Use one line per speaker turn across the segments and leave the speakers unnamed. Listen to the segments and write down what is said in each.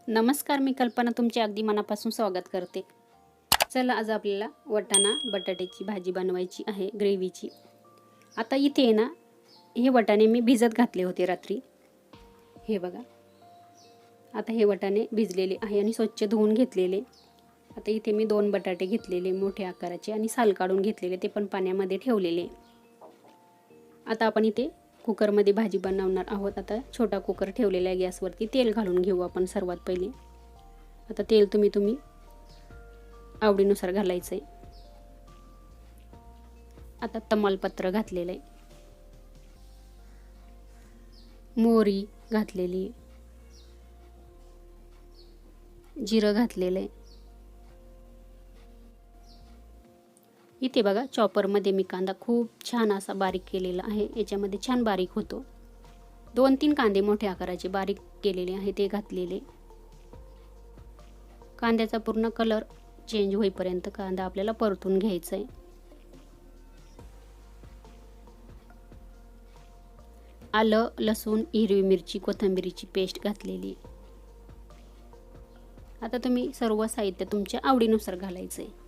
नमस्कार, मी कल्पना तुमचे अगदी मनापासून स्वागत करते. चला, आज आपल्याला वाटाणा बटाट्याची भाजी बनवायची आहे, ग्रेव्हीची. आता इथे आहे ना, हे वाटाणे मी भिजत घातले होते रात्री. हे बघा, आता हे वाटाणे भिजलेले आहे आणि स्वच्छ धुवून घेतलेले. आता इथे मी 2 बटाटे घेतलेले मोठ्या आकाराचे आणि साल काढून घेतलेले, ते पण पाण्यामध्ये ठेवलेले. आता आपण इथे कुकरमध्ये भाजी बनवणार आहोत. आता छोटा कुकर ठेवलेला आहे गॅसवरती. तेल घालून घेऊ आपण सर्वात पहिले. आता तेल तुम्ही आवडीनुसार घालायचं आहे. आता तमालपत्र घातलेलं आहे, मोहरी घातलेली, जिरं घातलेलं आहे. इथे बघा, चॉपरमध्ये मी कांदा खूप छान असा बारीक केलेला आहे. याच्यामध्ये छान बारीक होतो. 2-3 कांदे मोठ्या आकाराचे बारीक केलेले आहे, ते घातलेले. कांद्याचा पूर्ण कलर चेंज होईपर्यंत कांदा आपल्याला परतून घ्यायचा आहे. आलं, लसूण, हिरवी मिरची, कोथिंबीरीची पेस्ट घातलेली. आता तुम्ही सर्व साहित्य तुमच्या आवडीनुसार घालायचं आहे.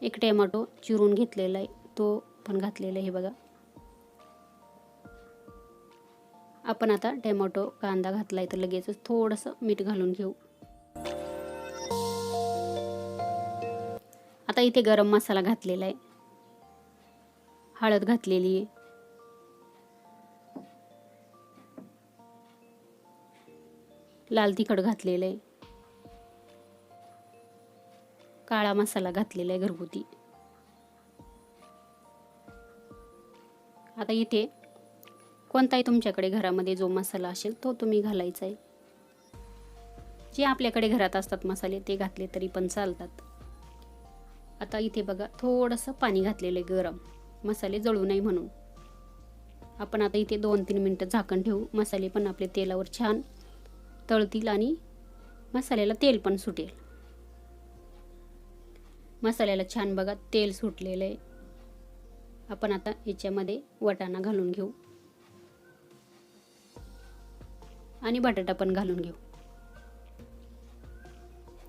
एक टोमॅटो चिरून घेतलेला आहे, तो पण घातलेला आहे. बघा, आपण आता टोमॅटो कांदा घातलाय तर लगेचच थोडंसं मीठ घालून घेऊ. आता इथे गरम मसाला घातलेला आहे, हळद घातलेली आहे, लाल तिखट घातलेलं आहे, काळा मसाला घातलेला आहे घरगुती. आता इथे कोणताही तुमच्याकडे घरामध्ये जो मसाला असेल तो तुम्ही घालायचा आहे. जे आपल्याकडे घरात असतात मसाले ते घातले तरी पण चालतात. आता इथे बघा, थोडंसं पाणी घातलेलं आहे गरम, मसाले जळू नये म्हणून. आपण आता इथे 2-3 मिनटं झाकण ठेवू. मसाले पण आपले तेलावर छान तळतील आणि मसाल्याला तेल पण सुटेल. मसाल्याला छान बघा तेल सुटलेलं आहे. आपण आता याच्यामध्ये वाटाणा घालून घेऊ आणि बटाटा पण घालून घेऊ.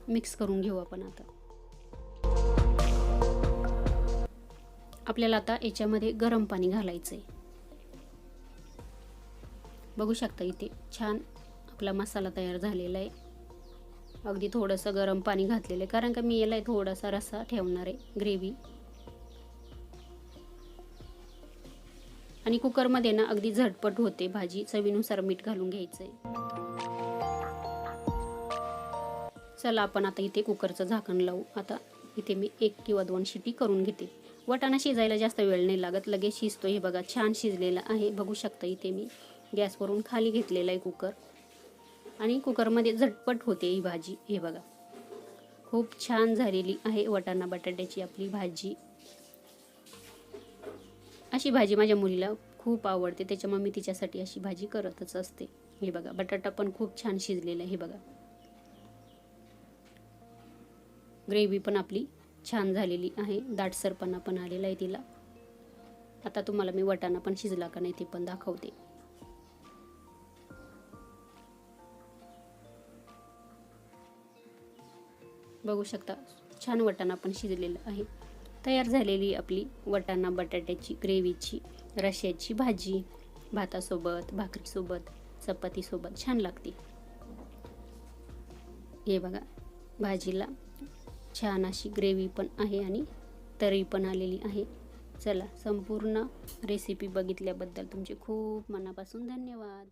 मिक्स करून घेऊ आपण. आता आपल्याला आता याच्यामध्ये गरम पाणी घालायचं आहे. बघू शकता, इथे छान आपला मसाला तयार झालेला आहे. अगदी थोडंसं गरम पाणी घातलेलं आहे, कारण का मी याला थोडासा रस्सा ठेवणार आहे, ग्रेव्ही. आणि कुकरमध्ये ना अगदी झटपट होते भाजी. चवीनुसार मीठ घालून घ्यायचं आहे. चला, आपण आता इथे कुकरचं झाकण लावू. आता इथे मी 1 किंवा 2 शिटी करून घेते. वाटाणा शिजायला जास्त वेळ नाही लागत, लगेच शिजतो. हे बघा, छान शिजलेला आहे. बघू शकता, इथे मी गॅसवरून खाली घेतलेला आहे कुकर, आणि कुकरमध्ये झटपट होते ही भाजी. हे बघा, खूप छान झालेली आहे वाटाणा बटाट्याची आपली भाजी. अशी भाजी माझ्या मुलीला खूप आवडते, त्याच्यामुळे मी तिच्यासाठी अशी भाजी करतच असते. हे बघा, बटाटा पण खूप छान शिजलेला आहे. हे बघा, ग्रेव्ही पण आपली छान झालेली आहे, दाटसरपणा पण आलेला आहे तिला. आता तुम्हाला मी वाटाणा पण शिजला का नाही ते पण दाखवते. बघू शकता, छान वाटाणा पण शिजलेला आहे. तयार झालेली आपली वाटाणा बटाट्याची ग्रेव्हीची रश्श्याची भाजी भातासोबत, भाकरीसोबत, चपातीसोबत छान लागते. हे बघा, भाजीला छान अशी ग्रेव्ही पण आहे आणि तरी पण आलेली आहे. चला, संपूर्ण रेसिपी बघितल्याबद्दल तुमचे खूप मनापासून धन्यवाद.